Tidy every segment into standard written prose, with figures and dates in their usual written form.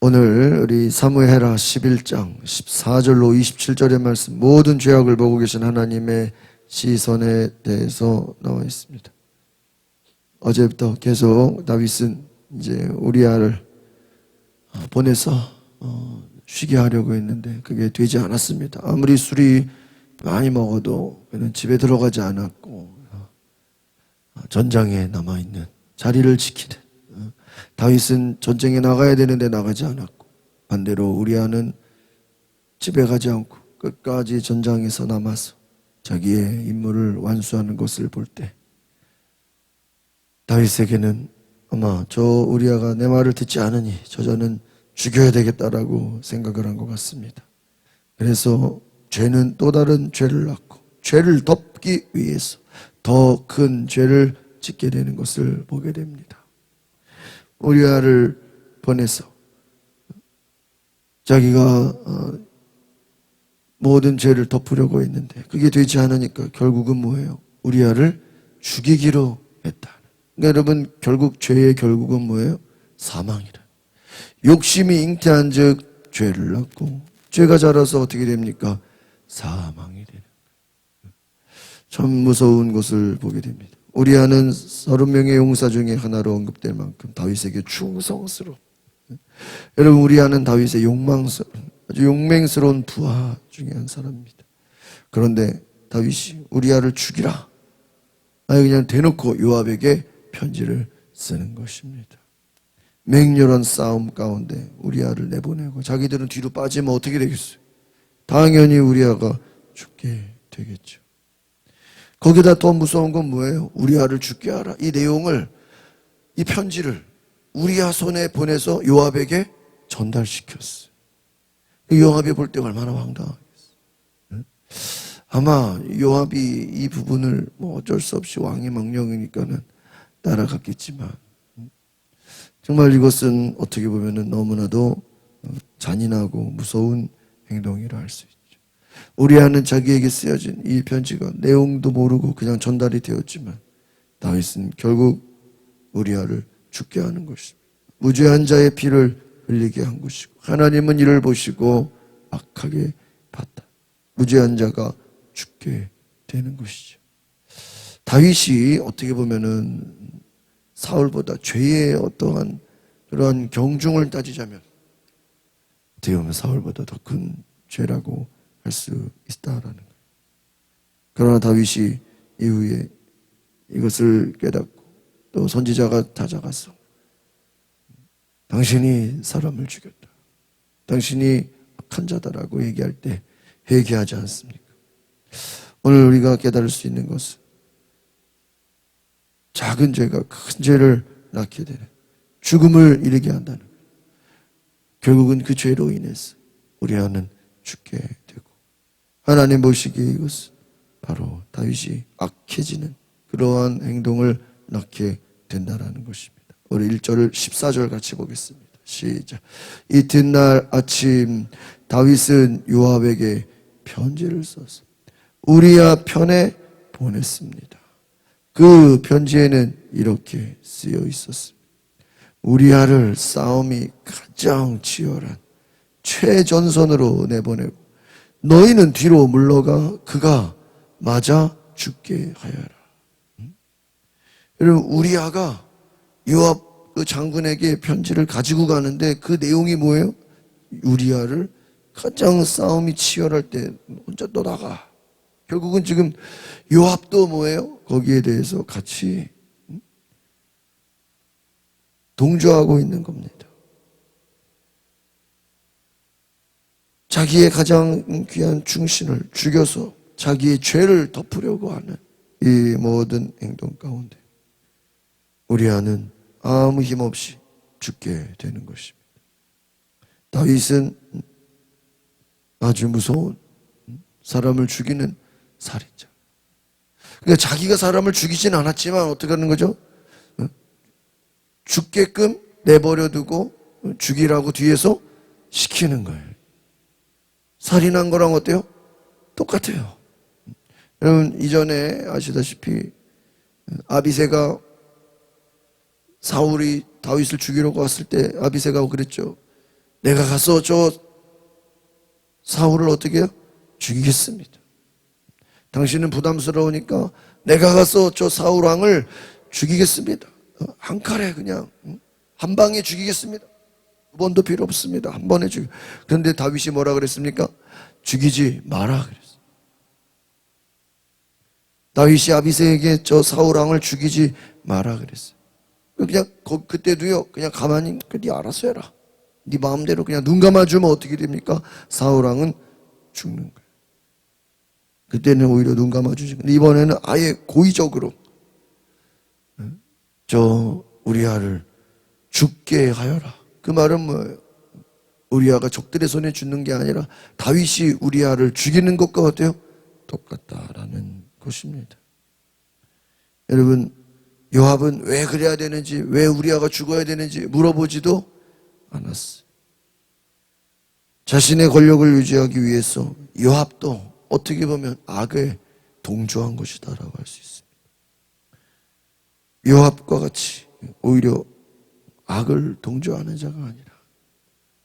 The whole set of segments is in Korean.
오늘 우리 사무엘하 11장 14절로 27절의 말씀, 모든 죄악을 보고 계신 하나님의 시선에 대해서 나와 있습니다. 어제부터 계속 다윗은 이제 우리아를 보내서 쉬게 하려고 했는데 그게 되지 않았습니다. 아무리 술이 많이 먹어도 그는 집에 들어가지 않았고 전장에 남아있는 자리를 지키는, 다윗은 전쟁에 나가야 되는데 나가지 않았고, 반대로 우리아는 집에 가지 않고 끝까지 전장에서 남아서 자기의 임무를 완수하는 것을 볼 때 다윗에게는 아마 저 우리아가 내 말을 듣지 않으니 저자는 죽여야 되겠다라고 생각을 한 것 같습니다. 그래서 죄는 또 다른 죄를 낳고 죄를 덮기 위해서 더 큰 죄를 짓게 되는 것을 보게 됩니다. 우리아를 보내서 자기가 모든 죄를 덮으려고 했는데 그게 되지 않으니까 결국은 뭐예요? 우리아를 죽이기로 했다. 그러니까 여러분, 결국 죄의 결국은 뭐예요? 사망이라. 욕심이 잉태한 즉 죄를 낳고, 죄가 자라서 어떻게 됩니까? 사망이 되는 거예요. 참 무서운 것을 보게 됩니다. 우리아는 30명의 용사 중에 하나로 언급될 만큼 다윗에게 충성스러운, 여러분, 우리아는 다윗의 아주 용맹스러운 부하 중에 한 사람입니다. 그런데 다윗이 우리아를 죽이라, 아니 그냥 대놓고 요압에게 편지를 쓰는 것입니다. 맹렬한 싸움 가운데 우리아를 내보내고 자기들은 뒤로 빠지면 어떻게 되겠어요? 당연히 우리아가 죽게 되겠죠. 거기다 더 무서운 건 뭐예요? 우리아를 죽게 하라. 이 내용을, 이 편지를 우리아 손에 보내서 요압에게 전달시켰어요. 요압이 볼 때 얼마나 황당하겠어요. 아마 요압이 이 부분을 뭐 어쩔 수 없이 왕의 명령이니까는 따라갔겠지만, 정말 이것은 어떻게 보면 너무나도 잔인하고 무서운 행동이라 할 수 있죠. 우리아는 자기에게 쓰여진 이 편지가 내용도 모르고 그냥 전달이 되었지만 다윗은 결국 우리아를 죽게 하는 것입니다. 무죄한 자의 피를 흘리게 한 것이고, 하나님은 이를 보시고 악하게 봤다. 무죄한 자가 죽게 되는 것이죠. 다윗이 어떻게 보면은 사울보다 죄의 어떠한 그러한 경중을 따지자면 어떻게 보면 사울보다 더 큰 죄라고 할 수 있다라는 거예요. 그러나 다윗이 이후에 이것을 깨닫고 또 선지자가 찾아가서 당신이 사람을 죽였다, 당신이 악한 자다라고 얘기할 때 회개하지 않습니까? 오늘 우리가 깨달을 수 있는 것은 작은 죄가 큰 죄를 낳게 되는, 죽음을 이르게 한다는 거예요. 결국은 그 죄로 인해서 우리아는 죽게 되고, 하나님 보시기에 이것은 바로 다윗이 악해지는 그러한 행동을 낳게 된다는 것입니다. 우리 1절 14절 같이 보겠습니다. 시작. 이튿날 아침 다윗은 요압에게 편지를 써서 우리아 편에 보냈습니다. 그 편지에는 이렇게 쓰여 있었습니다. 우리아를 싸움이 가장 치열한 최전선으로 내보내고 너희는 뒤로 물러가 그가 맞아 죽게 하여라. 여러분, 우리아가 요압 그 장군에게 편지를 가지고 가는데 그 내용이 뭐예요? 우리아를 가장 싸움이 치열할 때 혼자 떠나가. 결국은 지금 요압도 뭐예요? 거기에 대해서 같이 동조하고 있는 겁니다. 자기의 가장 귀한 충신을 죽여서 자기의 죄를 덮으려고 하는 이 모든 행동 가운데 우리아는 아무 힘 없이 죽게 되는 것입니다. 다윗은 아주 무서운 사람을 죽이는 살인자. 그러니까 자기가 사람을 죽이진 않았지만 어떻게 하는 거죠? 죽게끔 내버려두고 죽이라고 뒤에서 시키는 거예요. 살인한 거랑 어때요? 똑같아요. 여러분, 이전에 아시다시피 아비새가 사울이 다윗을 죽이려고 왔을 때 아비새가 그랬죠. 내가 가서 저 사울을 어떻게 해요? 죽이겠습니다. 당신은 부담스러우니까 내가 가서 저 사울 왕을 죽이겠습니다. 한 칼에 그냥 한 방에 죽이겠습니다. 두 번도 필요 없습니다. 한 번에 죽여. 그런데 다윗이 뭐라 그랬습니까? 죽이지 마라 그랬어요. 다윗이 아비새에게 저 사울 왕을 죽이지 마라 그랬어요. 그냥 그때도요, 그냥 가만히 네 알아서 해라. 네 마음대로 그냥 눈 감아주면 어떻게 됩니까? 사울 왕은 죽는 거예요. 그때는 오히려 눈 감아주지. 근데 이번에는 아예 고의적으로 저 우리아를 죽게 하여라. 그 말은 뭐예요? 우리아가 적들의 손에 죽는 게 아니라 다윗이 우리아를 죽이는 것과 어때요? 똑같다라는 것입니다. 여러분, 요압은 왜 그래야 되는지, 왜 우리아가 죽어야 되는지 물어보지도 않았어요. 자신의 권력을 유지하기 위해서 요압도 어떻게 보면 악에 동조한 것이다라고 할 수 있습니다. 요압과 같이 오히려 악을 동조하는 자가 아니라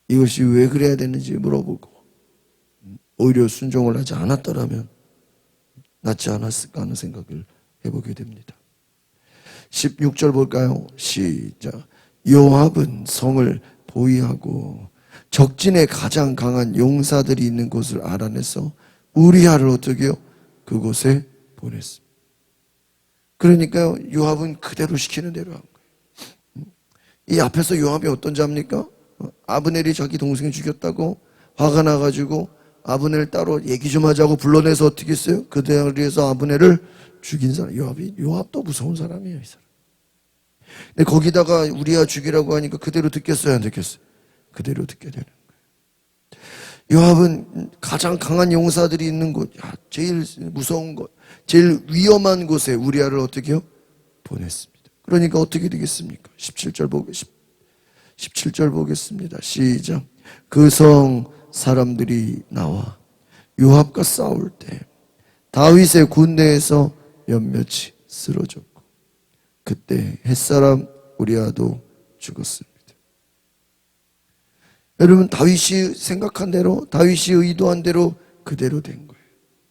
이것이 왜 그래야 되는지 물어보고 오히려 순종을 하지 않았더라면 낫지 않았을까 하는 생각을 해보게 됩니다. 16절 볼까요? 시작. 요압은 성을 보위하고 적진에 가장 강한 용사들이 있는 곳을 알아내서 우리아를 어떻게 해요? 그곳에 보냈습니다. 그러니까요, 요압은 그대로 시키는 대로 한 거예요. 이 앞에서 요압이 어떤 자입니까? 아브넬이 자기 동생을 죽였다고 화가 나가지고 아브넬 따로 얘기 좀 하자고 불러내서 어떻게 했어요? 그 자리에서 아브넬을 죽인 사람. 요압도 무서운 사람이에요, 이 사람. 근데 거기다가 우리아 죽이라고 하니까 그대로 듣겠어요, 안 듣겠어요? 그대로 듣게 되는 거예요. 요압은 가장 강한 용사들이 있는 곳, 제일 무서운 곳, 제일 위험한 곳에 우리아를 어떻게 해요? 보냈습니다. 그러니까 어떻게 되겠습니까? 17절 보겠습니다. 시작. 그 성 사람들이 나와 요압과 싸울 때 다윗의 군대에서 몇몇이 쓰러졌고 그때 햇사람 우리아도 죽었습니다. 여러분, 다윗이 생각한 대로, 다윗이 의도한 대로 그대로 된 거예요.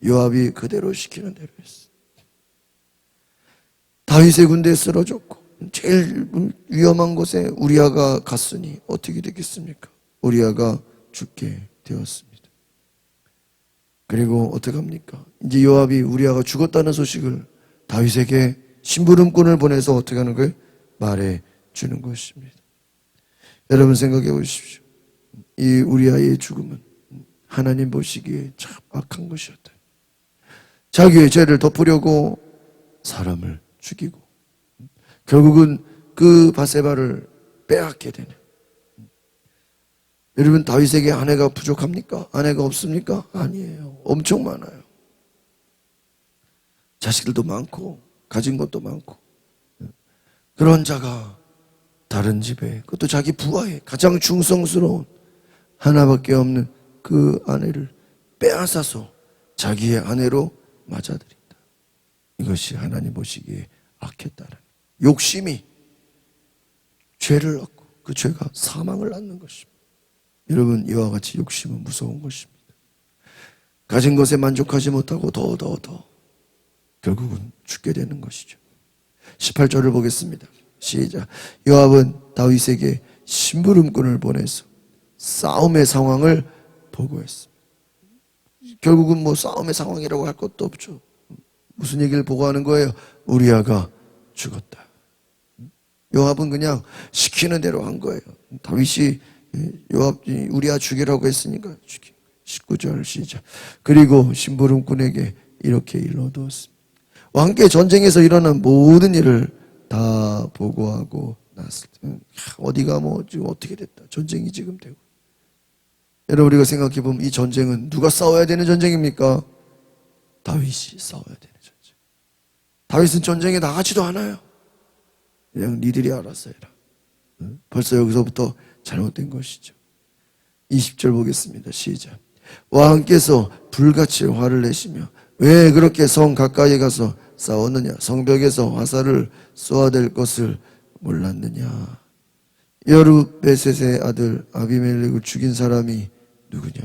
요압이 그대로 시키는 대로 했어요. 다윗의 군대에 쓰러졌고 제일 위험한 곳에 우리아가 갔으니 어떻게 되겠습니까? 우리아가 죽게 되었습니다. 그리고 어떻게 합니까? 이제 요압이 우리아가 죽었다는 소식을 다윗에게 심부름꾼을 보내서 어떻게 하는 거예요? 말해 주는 것입니다. 여러분 생각해 보십시오. 이 우리아의 죽음은 하나님 보시기에 참 악한 것이었다. 자기의 죄를 덮으려고 사람을 죽이고 결국은 그 바세바를 빼앗게 되는. 여러분, 다윗에게 아내가 부족합니까? 아내가 없습니까? 아니에요. 엄청 많아요. 자식들도 많고 가진 것도 많고. 그런 자가 다른 집에, 그것도 자기 부하에 가장 충성스러운 하나밖에 없는 그 아내를 빼앗아서 자기의 아내로 맞아들인다. 이것이 하나님 보시기에 악했다는, 욕심이 죄를 낳고 그 죄가 사망을 낳는 것입니다. 여러분, 이와 같이 욕심은 무서운 것입니다. 가진 것에 만족하지 못하고 더 결국은 죽게 되는 것이죠. 18절을 보겠습니다. 시작. 요압은 다윗에게 심부름꾼을 보내서 싸움의 상황을 보고했습니다. 결국은 뭐 싸움의 상황이라고 할 것도 없죠. 무슨 얘기를 보고하는 거예요? 우리아가 죽었다. 요압은 그냥 시키는 대로 한 거예요. 다윗이 요압이 우리아 죽이라고 했으니까 죽인 거예요. 19절 시작. 그리고 심부름꾼에게 이렇게 일러두었습니다. 왕께 전쟁에서 일어난 모든 일을 다 보고하고 났을 때 어디가 뭐 지금 어떻게 됐다. 전쟁이 지금 되고. 여러분, 우리가 생각해 보면 이 전쟁은 누가 싸워야 되는 전쟁입니까? 다윗이 싸워야 되는 전쟁. 다윗은 전쟁에 나가지도 않아요. 그냥 니들이 알아서 해라. 벌써 여기서부터 잘못된 것이죠. 20절 보겠습니다. 시작. 왕께서 불같이 화를 내시며 왜 그렇게 성 가까이에 가서 싸웠느냐? 성벽에서 화살을 쏘아댈 것을 몰랐느냐? 여룻베셋의 아들 아비멜렉을 죽인 사람이 누구냐?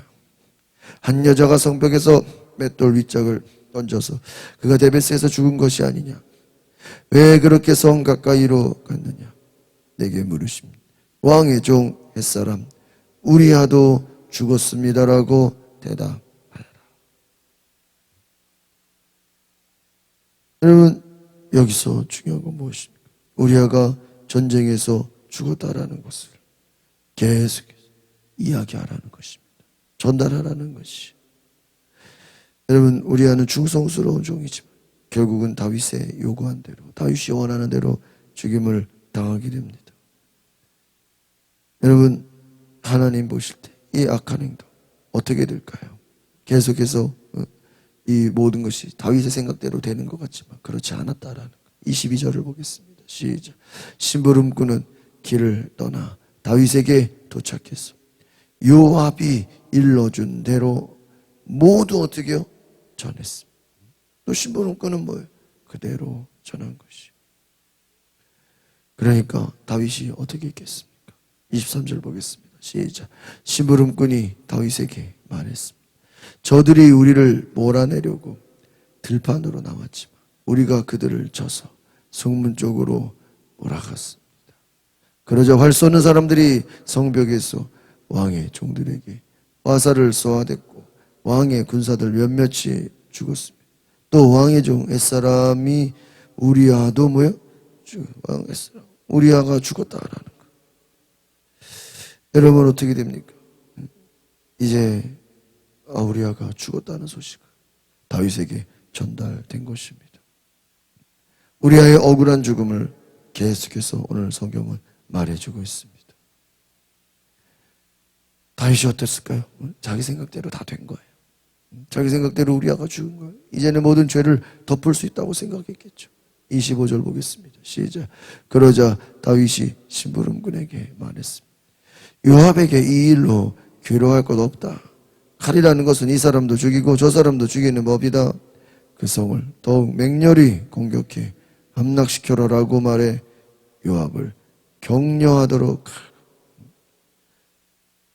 한 여자가 성벽에서 맷돌 윗짝을 던져서 그가 데베스에서 죽은 것이 아니냐? 왜 그렇게 성 가까이로 갔느냐? 내게 물으십니다. 왕의 종 햇사람 우리아도 죽었습니다라고 대답하라. 여러분, 여기서 중요한 건 무엇입니까? 우리아가 전쟁에서 죽었다라는 것을 계속해서 이야기하라는 것입니다. 전달하라는 것이. 여러분, 우리아는 충성스러운 종이지만 결국은 다윗의 요구한 대로, 다윗이 원하는 대로 죽임을 당하게 됩니다. 여러분, 하나님 보실 때 이 악한 행동 어떻게 될까요? 계속해서 이 모든 것이 다윗의 생각대로 되는 것 같지만 그렇지 않았다라는 것. 22절을 보겠습니다. 시작. 심부름꾼은 길을 떠나 다윗에게 도착했어. 요압이 일러준 대로 모두 어떻게 해요? 전했습니다. 또 심부름꾼은 뭐예요? 그대로 전한 것이. 그러니까 다윗이 어떻게 했겠습니까? 23절 보겠습니다. 시작. 심부름꾼이 다윗에게 말했습니다. 저들이 우리를 몰아내려고 들판으로 나왔지만 우리가 그들을 쳐서 성문 쪽으로 몰아갔습니다. 그러자 활 쏘는 사람들이 성벽에서 왕의 종들에게 화살을 쏘아댔고 왕의 군사들 몇몇이 죽었습니다. 또 왕의 종 햇사람이 우리아도 뭐요? 왕 햇사람 우리아가 죽었다라는 거. 여러분 어떻게 됩니까? 이제 우리아가 죽었다는 소식을 다윗에게 전달된 것입니다. 우리아의 억울한 죽음을 계속해서 오늘 성경은 말해주고 있습니다. 다윗이 어땠을까요? 자기 생각대로 다 된 거예요. 자기 생각대로 우리아가 죽은 거예요. 이제는 모든 죄를 덮을 수 있다고 생각했겠죠. 25절 보겠습니다. 시작. 그러자 다윗이 심부름꾼에게 말했습니다. 요압에게 이 일로 괴로워할 것 없다. 칼이라는 것은 이 사람도 죽이고 저 사람도 죽이는 법이다. 그 성을 더욱 맹렬히 공격해 함락시켜라라고 말해 요압을 격려하도록.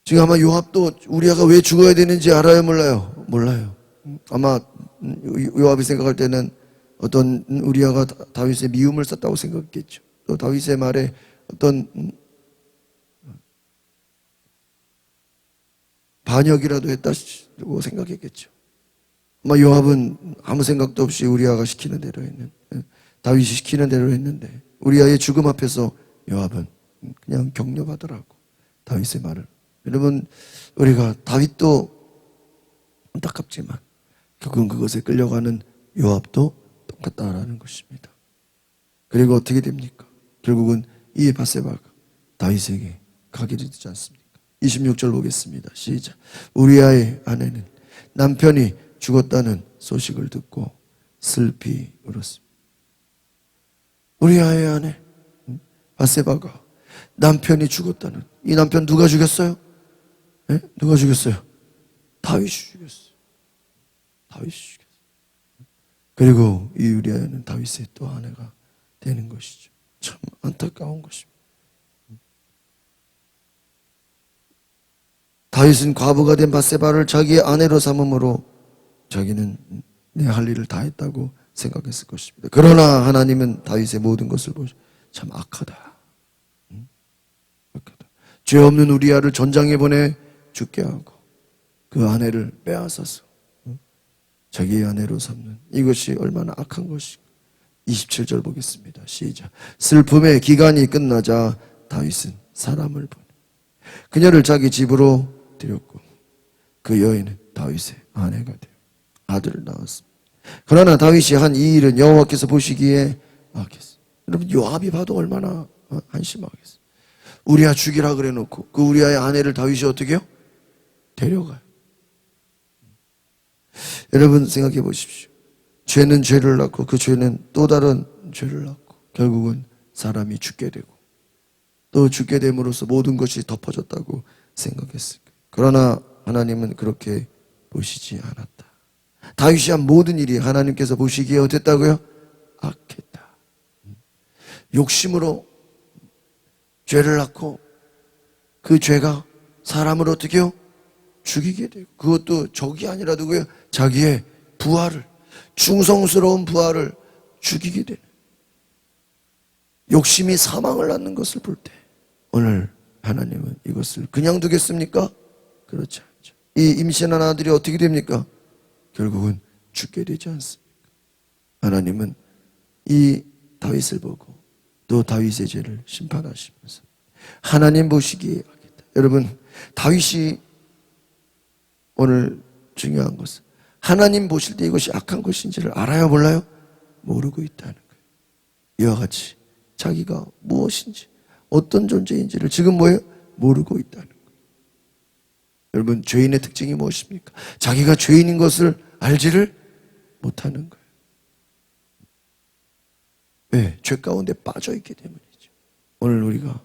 지금 아마 요압도 우리아가 왜 죽어야 되는지 알아요? 몰라요? 몰라요. 아마 요압이 생각할 때는 어떤 우리아가 다윗의 미움을 샀다고 생각했겠죠. 또 다윗의 말에 어떤 반역이라도 했다고 생각했겠죠. 아마 요압은 아무 생각도 없이 우리아가 시키는 대로 다윗이 시키는 대로 했는데 우리아의 죽음 앞에서 요압은 그냥 격려하더라고. 다윗의 말을. 여러분, 우리가 다윗도 안타깝지만 결국은 그것에 끌려가는 요압도 똑같다라는 것입니다. 그리고 어떻게 됩니까? 결국은 이 바세바가 다윗에게 가게 되지 않습니까? 26절 보겠습니다. 시작. 우리아의 아내는 남편이 죽었다는 소식을 듣고 슬피 울었습니다. 우리아의 아내 바세바가 남편이 죽었다는, 이 남편 누가 죽였어요? 네? 누가 죽였어요? 다윗이 죽였어요. 다윗이 죽였어요. 그리고 이 우리아는 다윗의 또 아내가 되는 것이죠. 참 안타까운 것입니다. 다윗은 과부가 된 바세바를 자기의 아내로 삼음으로 자기는 내 할 일을 다 했다고 생각했을 것입니다. 그러나 하나님은 다윗의 모든 것을 보시고 참 악하다. 악하다. 죄 없는 우리아를 전장에 보내 죽게 하고 그 아내를 빼앗아서 자기의 아내로 삼는 이것이 얼마나 악한 것인가. 27절 보겠습니다. 시작. 슬픔의 기간이 끝나자 다윗은 사람을 보내 그녀를 자기 집으로 들였고 그 여인은 다윗의 아내가 되어 아들을 낳았습니다. 그러나 다윗이 한 이 일은 여호와께서 보시기에 악했어요. 여러분, 요압이 봐도 얼마나 한심하겠어요. 우리아 죽이라 그래 놓고 그 우리아의 아내를 다윗이 어떻게 해요? 데려가요. 여러분 생각해 보십시오. 죄는 죄를 낳고 그 죄는 또 다른 죄를 낳고 결국은 사람이 죽게 되고 또 죽게 됨으로써 모든 것이 덮어졌다고 생각했을 거예요. 그러나 하나님은 그렇게 보시지 않았다. 다윗이 한 모든 일이 하나님께서 보시기에 어땠다고요? 악했다. 욕심으로 죄를 낳고 그 죄가 사람을 어떻게 해요? 죽이게 돼요. 그것도 적이 아니라 누구예요? 자기의 부하를, 충성스러운 부하를 죽이게 되는, 욕심이 사망을 낳는 것을 볼 때 오늘 하나님은 이것을 그냥 두겠습니까? 그렇지 않죠. 이 임신한 아들이 어떻게 됩니까? 결국은 죽게 되지 않습니까? 하나님은 이 다윗을 보고 또 다윗의 죄를 심판하시면서 하나님 보시기에 하겠다. 여러분, 다윗이 오늘 중요한 것은 하나님 보실 때 이것이 악한 것인지를 알아요, 몰라요? 모르고 있다는 거예요. 이와 같이 자기가 무엇인지, 어떤 존재인지를 지금 뭐예요? 모르고 있다는 거예요. 여러분, 죄인의 특징이 무엇입니까? 자기가 죄인인 것을 알지를 못하는 거예요. 왜? 죄 가운데 빠져있기 때문이죠. 오늘 우리가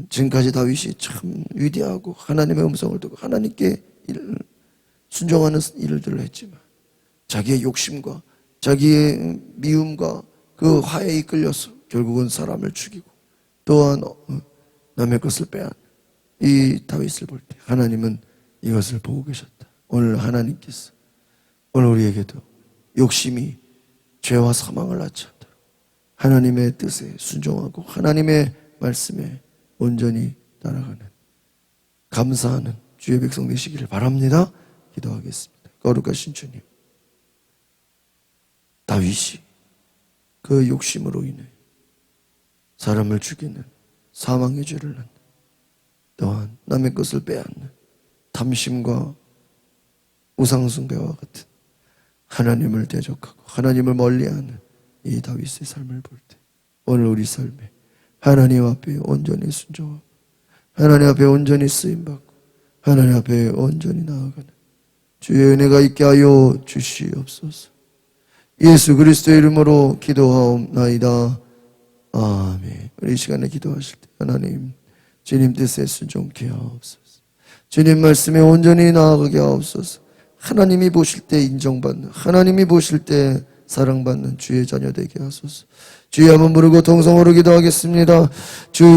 지금까지 다윗이 참 위대하고 하나님의 음성을 듣고 하나님께 순종하는 일들을 했지만 자기의 욕심과 자기의 미움과 그 화에 이끌려서 결국은 사람을 죽이고 또한 남의 것을 빼앗는 이 다윗을 볼 때 하나님은 이것을 보고 계셨다. 오늘 하나님께서 오늘 우리에게도 욕심이 죄와 사망을 낳지 않도록 하나님의 뜻에 순종하고 하나님의 말씀에 온전히 따라가는 감사하는 주의 백성 되시기를 바랍니다. 기도하겠습니다. 거룩하신 주님, 다윗이 그 욕심으로 인해 사람을 죽이는 사망의 죄를 낳는, 또한 남의 것을 빼앗는 탐심과 우상숭배와 같은 하나님을 대적하고 하나님을 멀리하는 이 다윗의 삶을 볼 때 오늘 우리 삶에 하나님 앞에 온전히 순종하고 하나님 앞에 온전히 쓰임받고 하나님 앞에 온전히 나아가는 주의 은혜가 있게 하여 주시옵소서. 예수 그리스도의 이름으로 기도하옵나이다. 아멘. 우리 이 시간에 기도하실 때 하나님, 주님 뜻에 순종케 하옵소서. 주님 말씀에 온전히 나아가게 하옵소서. 하나님이 보실 때 인정받는, 하나님이 보실 때 사랑받는 주의 자녀 되게 하소서. 주여 한번 부르고 통성으로 기도하겠습니다. 주여